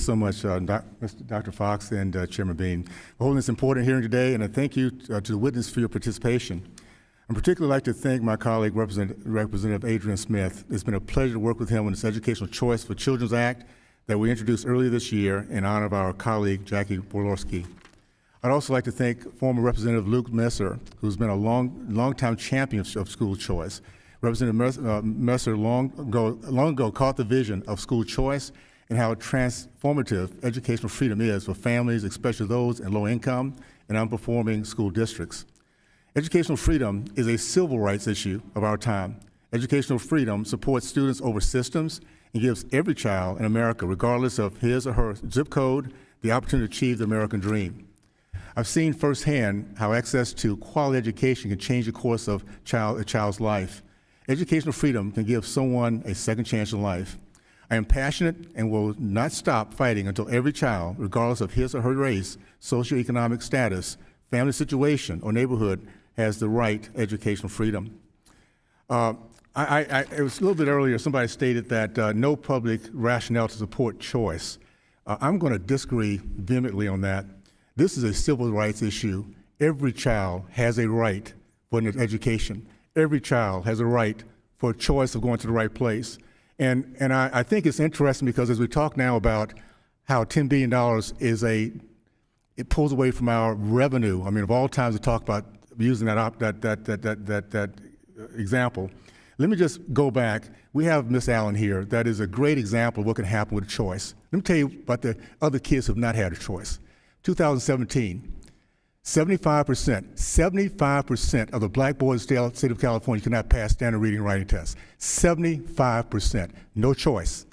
So much, Dr. Fox and Chairman Bean, for holding this important hearing today, and I thank you to the witness for your participation. I'd particularly like to thank my colleague, Representative Adrian Smith. It's been a pleasure to work with him on this Educational Choice for Children's Act that we introduced earlier this year in honor of our colleague, Jackie Borlorski. I'd also like to thank former Representative Luke Messer, who's been a long-time champion of school choice. Representative Messer long ago caught the vision of school choice and how transformative educational freedom is for families, especially those in low income and underperforming school districts. Educational freedom is a civil rights issue of our time. Educational freedom supports students over systems and gives every child in America, regardless of his or her zip code, the opportunity to achieve the American dream. I've seen firsthand how access to quality education can change the course of a child's life. Educational freedom can give someone a second chance in life. I am passionate and will not stop fighting until every child, regardless of his or her race, socioeconomic status, family situation, or neighborhood, has the right educational freedom. It was a little bit earlier, somebody stated that no public rationale to support choice. I'm going to disagree vehemently on that. This is a civil rights issue. Every child has a right for an education. Every child has a right for a choice of going to the right place. And I think it's interesting because as we talk now about how $10 billion it pulls away from our revenue. I mean, of all times to talk about using that example, let me just go back. We have Miss Allen here. That is a great example of what can happen with a choice. Let me tell you about the other kids who have not had a choice. 2017, 75% of the black boys in the state of California cannot pass standard reading and writing tests. 75%, no choice.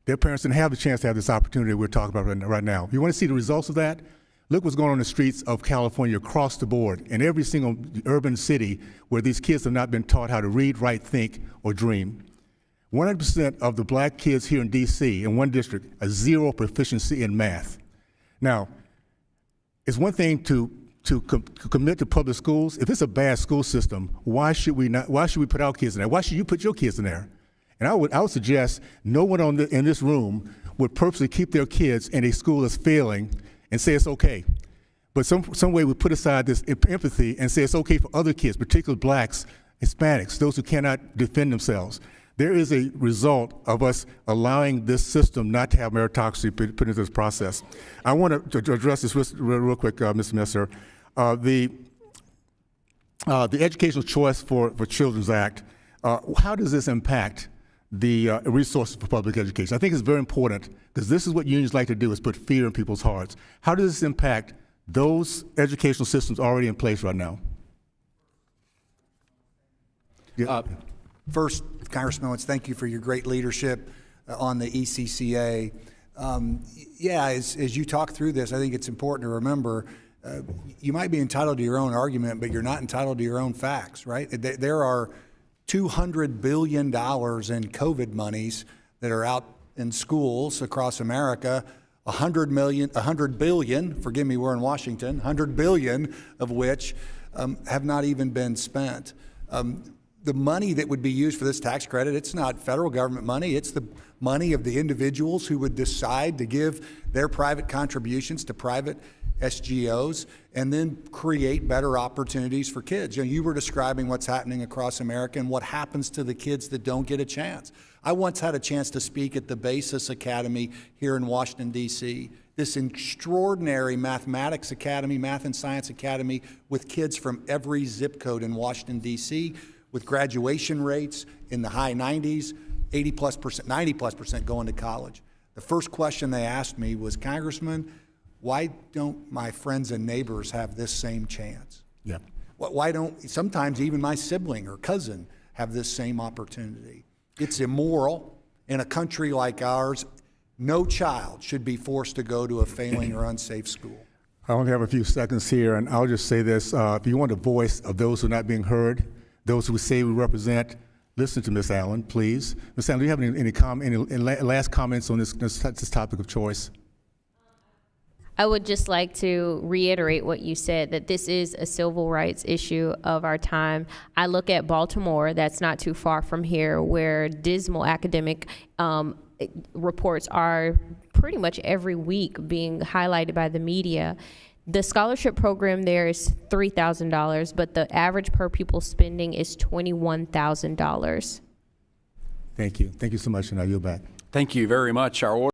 Their parents didn't have the chance to have this opportunity we're talking about right now. If you want to see the results of that, look what's going on in the streets of California across the board in every single urban city where these kids have not been taught how to read, write, think, or dream. 100% of the black kids here in DC in one district are zero proficiency in math. Now, it's one thing to commit to public schools. If it's a bad school system, why should we put our kids in there? Why should you put your kids in there? And I would suggest no one in this room would purposely keep their kids in a school that's failing and say it's okay. But some way we put aside this empathy and say it's okay for other kids, particularly blacks, Hispanics, those who cannot defend themselves. There is a result of us allowing this system not to have meritocracy put into this process. I want to address this real quick, Mr. Messer. The Educational Choice for Children's Act, how does this impact the resources for public education? I think it's very important because this is what unions like to do, is put fear in people's hearts. How does this impact those educational systems already in place right now? Yeah. First, Congressman Owens, thank you for your great leadership on the ECCA. As you talk through this, I think it's important to remember you might be entitled to your own argument, but you're not entitled to your own facts, right? There are $200 billion in COVID monies that are out in schools across America. 100 billion, forgive me, we're in Washington, 100 billion of which have not even been spent. The money that would be used for this tax credit, it's not federal government money, it's the money of the individuals who would decide to give their private contributions to private SGOs and then create better opportunities for kids. You know, you were describing what's happening across America and what happens to the kids that don't get a chance. I once had a chance to speak at the Basis Academy here in Washington, D.C., this extraordinary mathematics academy, math and science academy with kids from every zip code in Washington, D.C., with graduation rates in the high 90s, 80+%, 90+% going to college. The first question they asked me was, Congressman, why don't my friends and neighbors have this same chance? Yeah. Why don't sometimes even my sibling or cousin have this same opportunity? It's immoral. In a country like ours, no child should be forced to go to a failing or unsafe school. I only have a few seconds here, and I'll just say this. If you want a voice of those who are not being heard, those who say we represent, listen to Ms. Allen, please. Ms. Allen, do you have any last comments on this topic of choice? I would just like to reiterate what you said, that this is a civil rights issue of our time. I look at Baltimore, that's not too far from here, where dismal academic reports are pretty much every week being highlighted by the media. The scholarship program there is $3,000, but the average per pupil spending is $21,000. Thank you. Thank you so much, and I yield back. Thank you very much. Our